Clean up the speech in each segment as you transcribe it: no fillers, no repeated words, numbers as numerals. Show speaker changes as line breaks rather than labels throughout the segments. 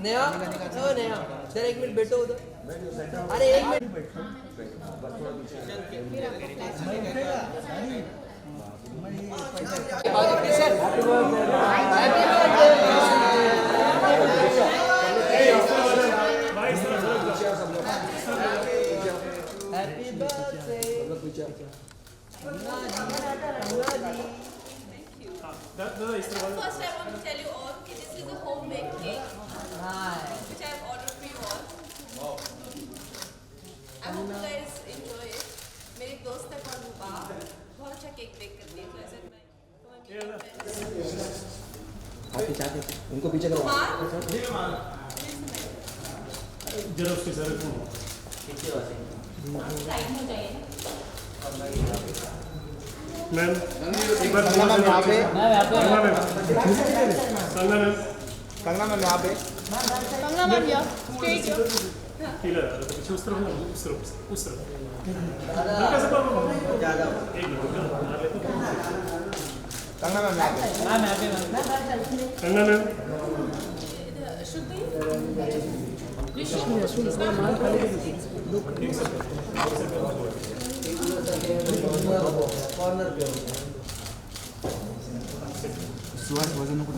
नेहा नेहा जरा एक मिनट बैठो उधर अरे एक minute happy birthday
First, I want to tell you all that this is a homemade cake, which I have ordered for you all. I hope you guys enjoy it. मेरे एक दोस्त है कौन रूपा, बहुत अच्छा केक बेक करती है, तो ऐसे मैं
उनको पीछे करो
जरा उसके सर मैम एक बार
कंगना मैम यहाँ पे
कंगना मैम यहाँ पे
कंगना मैम या स्ट्रेट या
पीला पीछे उस तरफ हल्का सा ज़्यादा एक मिनट
कंगना मैम यहाँ पे
कंगना मैम
सुहास वजन को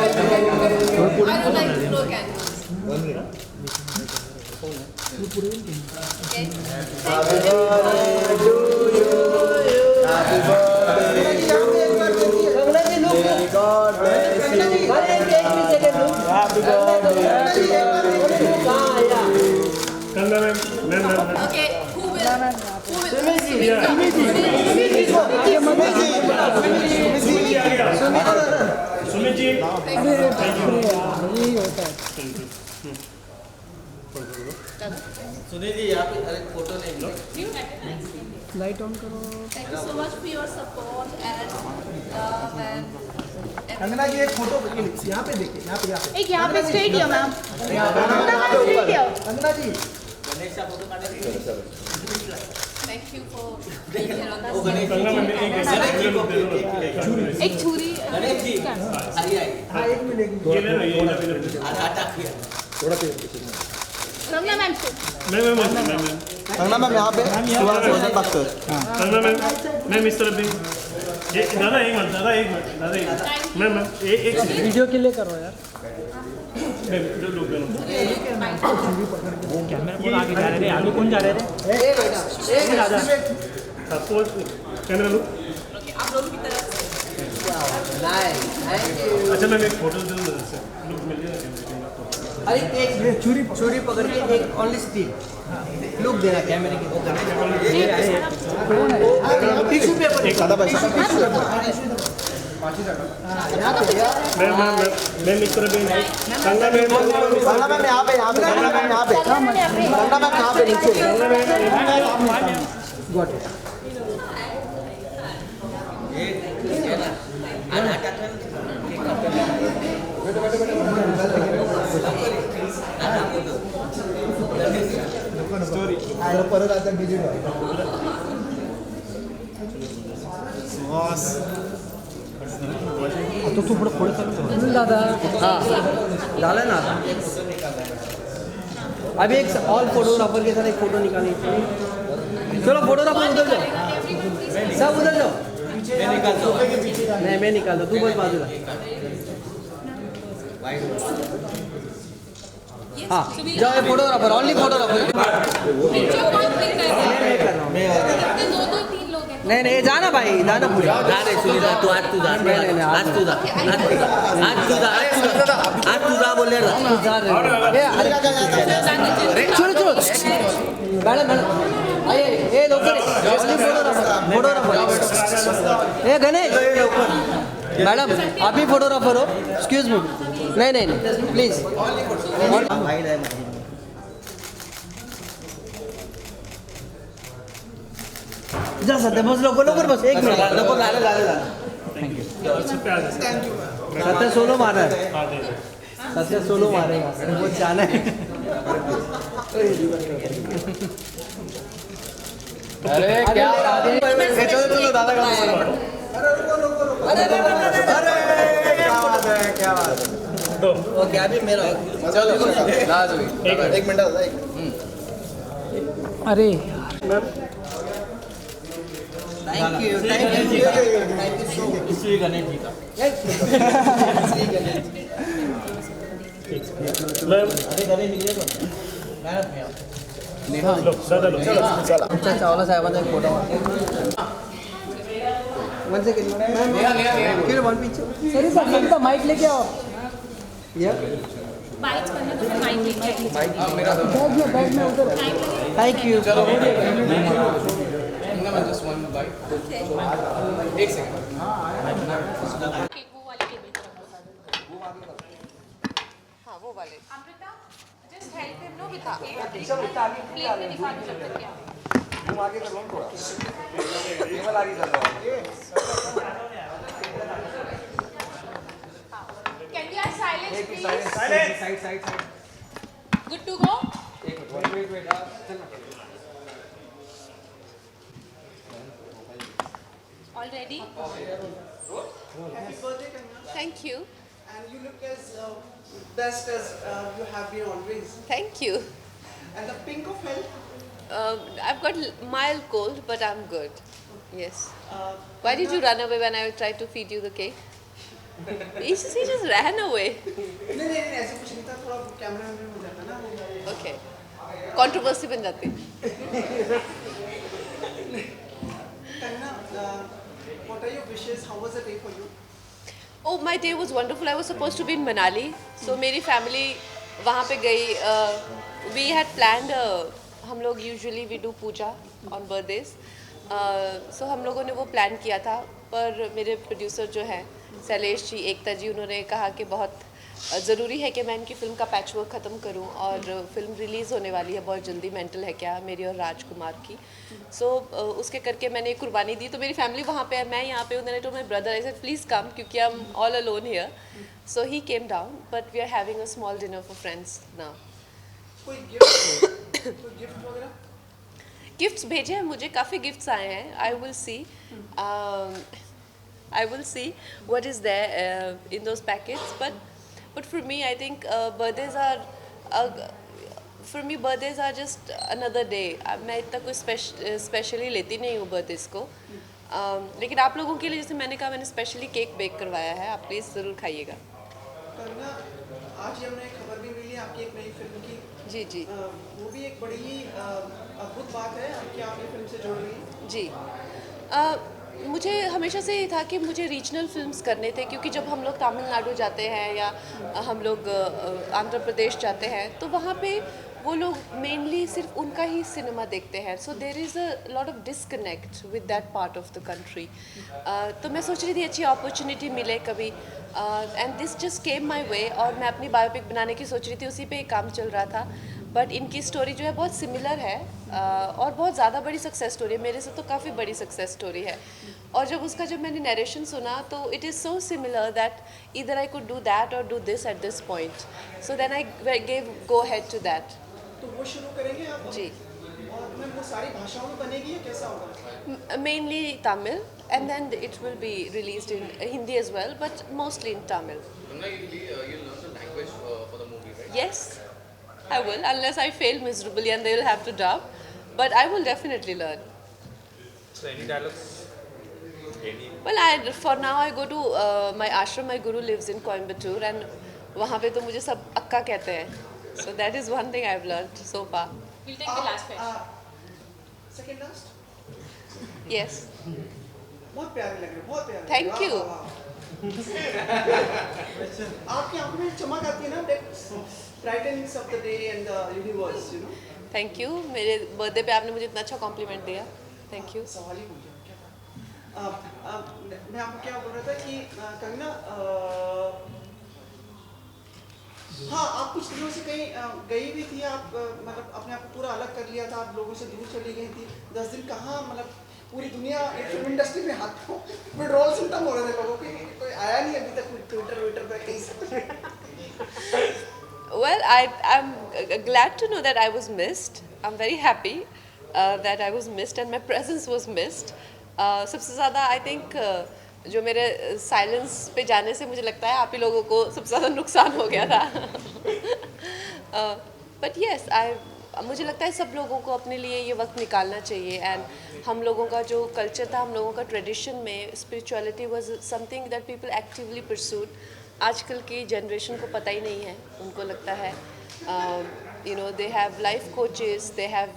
I don't like to blow candles. Okay.
Happy birthday to you. Happy birthday to you. May God bless you. Happy birthday.
Kangana ma'am
Okay. Who will?
Sumit ji
Sunil ji यहाँ पे अरे फोटो नहीं
Light on करो. Thank you so much for your support and love and.
Kangana जी एक photo यहाँ पे देखिए यहाँ पे
एक यहाँ पे स्ट्रेट किया ma'am.
Kangana ji
Thank you for being here on this.
Kangana ma'am
एक छुरी.
हाँ एक मिनट
ये ले लो ये
थोड़ा
कंगना मैम.
कंगना मैम यहाँ पे सुहास वजन बात कर
कंगना मैम इस तरफ भी ये दादा एक मिनट मैम एक
वीडियो के लिए करो यार
जो लोग
कैमरा कौन आगे जा रहे थे आगे कौन जा रहे थे
आपको कैमरा लो
आप लोगों की तरफ से.
अच्छा मैम एक फोटो दे दो से लुक मिल जाएगा
अरे एक छुरी पकड़ के एक ओनली स्टिल लुक देना कैमरे के टिश्यू पेपर
एक आधा पैसा
मैम इस तरह भी कंगना मैम
यहाँ पे कंगना मैम यहाँ पे नीचे गॉट इट स्टोरी परत आता डिजिटल सुहास
तो तू पुढे चालू दादा हाँ झालं ना आता अभी एक ऑल फोटोग्राफर के साथ एक फोटो निकालनी चलो फोटोग्राफर उधर जाओ सब उधर जाओ नहीं मैं निकालता तू बस बाजूला हाँ जाओ फोटोग्राफर ओनली फोटोग्राफर
पिक्चर कौन क्लिक कर रहा है? दो तीन लोग हैं.
नहीं जाना भाई जाना पुढे
जा रे सुनीता तू आज तू जा आज तू जा बोलले
चलो मॅडम ए लवकर फोटोग्राफर ए गणेश मॅडम आप ही फोटोग्राफर हो एक्सक्यूज मी नहीं प्लीज जा सध्या बस लवकर बस एक मिनिट
थैंक यू
सत्य सोलो मारा है,
हाँ दे दो।
सत्य सोलो मारेगा, वो जाना है।
अरे क्या चलो दादा का क्या बात है
दो
ओके अभी मेरा
चलो एक मिनट दादा
अरे
थैंक यू श्री गणेश जी का
मैम
अरे गणेश निकले तो
लो दादा लो
अच्छा चावला साहेबांचा एक फोटो वन सेकंड फिर वन पीछे सर सर माइक लेके आओ या
बाइट करना तो माइक लेके आइए।
बैग में उधर थैंक यू चलो
एक सेकंड
केक वो वाले टेबल पर रखो। हाँ वो वाले। Amrita just help him know with the cake. Plate में दिखा दो जब तक क्या।
तुम आगे कर लो थोड़ा केवल आगे कर लो
Can we have silence please?
Side
Good to go?
Wait
All ready?
Happy birthday, Kanya.
Thank you.
And you look as best as you have been always.
Thank you.
And the pink of health,
I've got mild cold but I'm good. Yes. Why did you run away when I tried to feed you the cake? He just ran away.
नहीं ऐसे कुछ नहीं था, थोड़ा camera में हो जाता ना।
Okay. Controversy बन जाती।
Kanya, what are your wishes? How was the day for you?
Oh, my day was wonderful. I was supposed to be in Manali, so मेरी family वहाँ पे गई. We had planned. हम लोग usually we do puja on birthdays. So हम लोगों ने वो प्लान किया था, पर मेरे प्रोड्यूसर जो हैं शैलेश जी, एकता जी, उन्होंने कहा कि बहुत ज़रूरी है कि मैं इनकी फ़िल्म का पैच वर्क ख़त्म करूं और फिल्म रिलीज़ होने वाली है बहुत जल्दी, मेंटल है क्या, मेरी और राजकुमार की. सो उसके करके मैंने एक कुर्बानी दी. तो मेरी फैमिली वहाँ पे है, मैं यहाँ पे हूँ. मैंने told my brother, I said please come, क्योंकि I am all alone here. So he came down, but we are having a small dinner for friends now.
कोई गिफ्ट वगैरह?
गिफ्ट्स भेजे हैं मुझे, काफ़ी गिफ्ट्स आए हैं. I will see what is there in those packets. But for me, I think birthdays are just another day. मैं इतना कोई स्पेशली लेती नहीं हूँ birthdays को. लेकिन आप लोगों के लिए, जैसे मैंने कहा, मैंने स्पेशली केक बेक करवाया है. आप प्लीज़ ज़रूर खाइएगा.
कन्या, आज ही हमने खबर भी मिली आपकी एक नई फिल्म की.
जी जी
वो भी एक बड़ी ही अद्भुत बात है कि आप ये फिल्म से जुड़ रही हैं.
जी. मुझे हमेशा से ये था कि मुझे रीजनल फिल्म्स करने थे, क्योंकि जब हम लोग तमिलनाडु जाते हैं या हम लोग आंध्र प्रदेश जाते हैं, तो वहाँ पे वो लोग मेनली सिर्फ उनका ही सिनेमा देखते हैं. So there is a lot of disconnect with that part of the country. तो मैं सोच रही थी अच्छी अपॉर्चुनिटी मिले कभी, and this just came my way. और मैं अपनी बायोपिक बनाने की सोच रही थी, उसी पे काम चल रहा था. बट इनकी स्टोरी जो है बहुत सिमिलर है, और बहुत ज़्यादा बड़ी सक्सेस स्टोरी है. मेरे से तो काफ़ी बड़ी सक्सेस स्टोरी है. और जब मैंने नरेशन सुना, तो it is so similar that either I could do that और do this at this point. So then I gave go head to that.
तो वो शुरू करेंगे आप?
जी.
और मैं वो सारी भाषाओं में बनेगी या कैसा होगा?
Mainly Tamil, and then it will be released in Hindi as well, but mostly in Tamil.
You learn the language for the movie, right?
Yes, I will, unless I fail miserably and they will have to dub. But I will definitely learn.
So any dialogues?
Well, for now I go to my ashram. My guru lives in Coimbatore, and वहाँ पे तो मुझे सब अक्का कहते हैं. So that is one thing I've learned so far.
We'll take the last question.
Second last.
Yes.
बहुत प्यारे लग रहे हैं, बहुत प्यारे.
Thank you.
आपकी आंखों में चमक आती है ना, that brightens up the day and the universe, you know.
Thank you. मेरे बर्थडे पे आपने मुझे इतना अच्छा कॉम्प्लीमेंट दिया. Thank you.
सवाल ही भूल गया क्या था. मैं आपको क्या बोल रहा था कि कंगना, हाँ, आप कुछ दिनों से कहीं गई भी थी. आप मतलब अपने आप को पूरा अलग कर लिया था, आप लोगों से दूर चली गई थी. 10 दिन कहाँ, मतलब पूरी दुनिया फिल्म इंडस्ट्री में हाथ विड्रॉल सिम्टम हो रहे थे लोगों के, कोई आया नहीं नहीं अभी तक ट्विटर पे कहीं से?
Well, I'm glad to know that I was missed. I'm very happy that I was missed and my presence was missed. सबसे ज़्यादा I think जो मेरे साइलेंस पे जाने से मुझे लगता है आप ही लोगों को सबसे ज़्यादा नुकसान हो गया था. But yes, मुझे लगता है सब लोगों को अपने लिए ये वक्त निकालना चाहिए. एंड हम लोगों का जो कल्चर था, हम लोगों का ट्रेडिशन में spirituality was something that people actively pursued. आजकल की जनरेशन को पता ही नहीं है. उनको लगता है you know they have life coaches, they have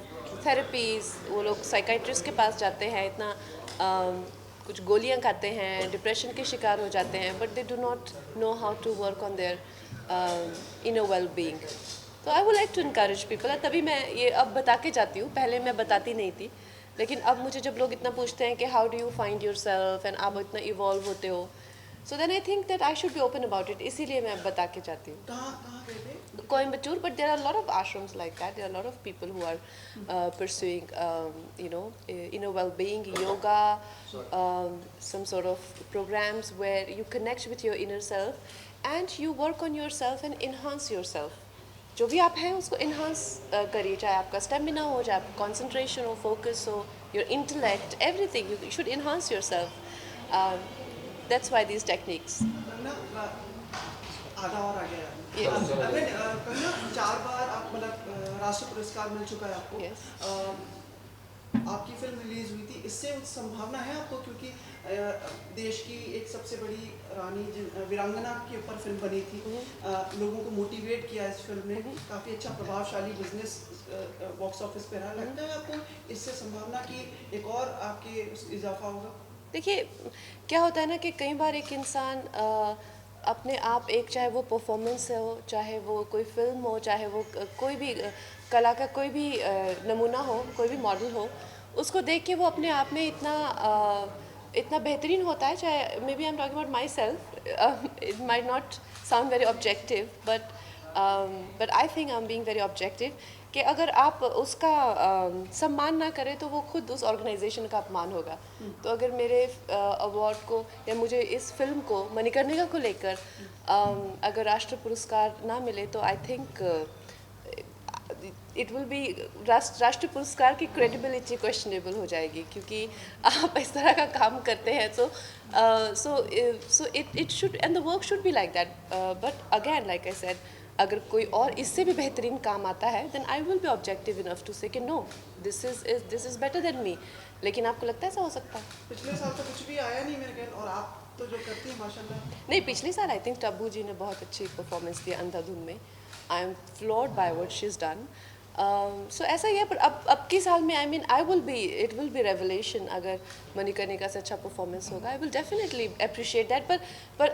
therapies, वो लोग साइकाइट्रिस्ट के पास जाते हैं, इतना कुछ गोलियां खाते हैं, डिप्रेशन के शिकार हो जाते हैं, but they do not know how to work on their inner well being. तो I would like to encourage people. तभी मैं ये अब बता के जाती हूँ, पहले मैं बताती नहीं थी, लेकिन अब मुझे जब लोग इतना पूछते हैं कि how do you find yourself and आप इतना इवॉल्व होते हो, so then I think that I should be open about it. इसीलिए मैं बता के जाती हूँ.
कहाँ गए थे?
Coimbatore, but there are a lot of ashrams like that. There are a lot of people who are pursuing, you know, inner well-being, yoga, some sort of programs where you connect with your inner self and you work on yourself and enhance yourself. जो भी आप हैं उसको enhance करिए, चाहे आपका stamina हो, चाहे आपका concentration हो, focus हो, your intellect, everything. You should enhance yourself. That's why these techniques.
आधा और आ गया.
Yes.
कहना 4 बार आप मतलब राष्ट्रीय पुरस्कार मिल चुका है आपको.
Yes.
आपकी फिल्म रिलीज हुई थी, इससे संभावना है आपको, क्योंकि देश की एक सबसे बड़ी रानी वीरांगना के ऊपर फिल्म बनी थी, लोगों को मोटिवेट किया इस फिल्म ने, काफ़ी अच्छा प्रभावशाली बिजनेस बॉक्स ऑफिस पे रहा. लगता है आपको इससे संभावना कि एक और आपके इजाफा होगा?
देखिए क्या होता है ना कि कई बार एक इंसान अपने आप, एक चाहे वो परफॉर्मेंस हो, चाहे वो कोई फिल्म हो, चाहे वो कोई भी कला का कोई भी नमूना हो, कोई भी मॉडल हो, उसको देख के वो अपने आप में इतना बेहतरीन होता है. चाहे maybe I am talking about myself, it might not sound very objective, but I think I am being very objective, कि अगर आप उसका सम्मान ना करें तो वो खुद उस ऑर्गेनाइजेशन का अपमान होगा. तो अगर मेरे अवार्ड को या मुझे इस फिल्म को, मणिकर्णिका को लेकर अगर राष्ट्रीय पुरस्कार ना मिले तो I think it will B राष्ट्रीय पुरस्कार की क्रेडिबिलिटी क्वेश्चनेबल हो जाएगी, क्योंकि आप इस तरह का काम करते हैं. So it should and the work should be like that. But again like I said, अगर कोई और इससे भी बेहतरीन काम आता है then I will be objective enough to say कि no, this is better than me. लेकिन आपको लगता है ऐसा हो सकता है?
पिछले साल तो कुछ भी आया नहीं मेरे ख्याल, और आप तो जो करती हैं माशाल्लाह.
नहीं, पिछले साल आई थिंक टब्बू जी ने बहुत अच्छी परफॉर्मेंस दी अंधाधुन में. I am floored by what she is done. So ऐसा ही है. पर अब की साल में I mean it will be revelation अगर मणिकर्णिका से अच्छा परफॉर्मेंस होगा. I will definitely appreciate that. पर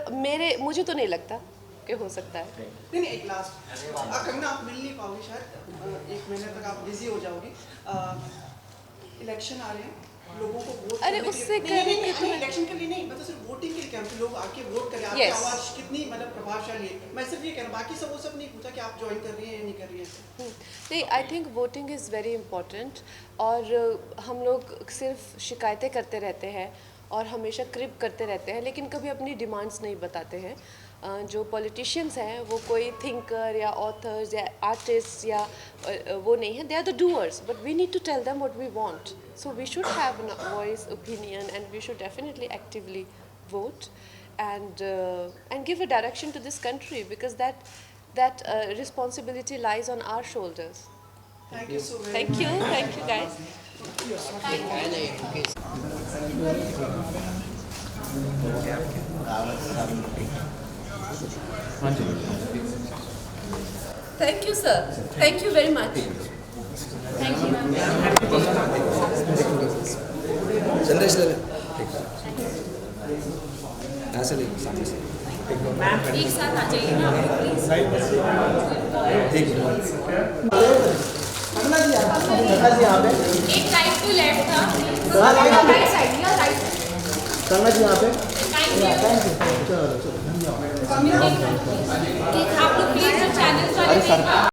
मुझे तो नहीं लगता कि हो सकता है.
नहीं, एक लास्ट, कंगना आप मिल नहीं पाओगे शायद, 1 महीने तक आप बिजी हो जाओगी. इलेक्शन आ रहे हैं, लोगों को वोट,
अरे उससे नहीं,
इलेक्शन के लिए नहीं, मतलब सिर्फ वोटिंग के लिए, कैंप लोग आके वोट करें. आपकी आवाज़ कितनी मतलब प्रभावशाली है. मैं सिर्फ ये कह रहा हूँ, बाकी सब वो सब नहीं पूछा कि आप ज्वाइन कर रही हैं या नहीं कर रही हैं.
नहीं, I think voting is very important. और हम लोग सिर्फ शिकायतें करते रहते हैं और हमेशा क्रिप करते रहते हैं, लेकिन कभी अपनी डिमांड्स नहीं बताते हैं. जो पॉलिटिशियंस हैं वो कोई थिंकर या ऑथर्स या आर्टिस्ट या वो नहीं है. They are the doers, but we need to tell them what we want. So we should have a voice, opinion, and we should definitely actively vote and give a direction to this country, because that responsibility lies on our shoulders.
Thank you so very
Thank you, thank you guys. Thank you, sir. Thank you very much. Thank you.
संदेश ले ले. ऐसे ले सामने से.
एक साथ आ जाइए ना आप प्लीज.
ठीक है.
कंगना जी यहाँ पे.
एक राइट टू लेफ्ट था.
राइट
साइड या राइट.
कंगना जी यहाँ पे.
Thank you.
चलो.
आप लोग प्लीज जो चैनल वाले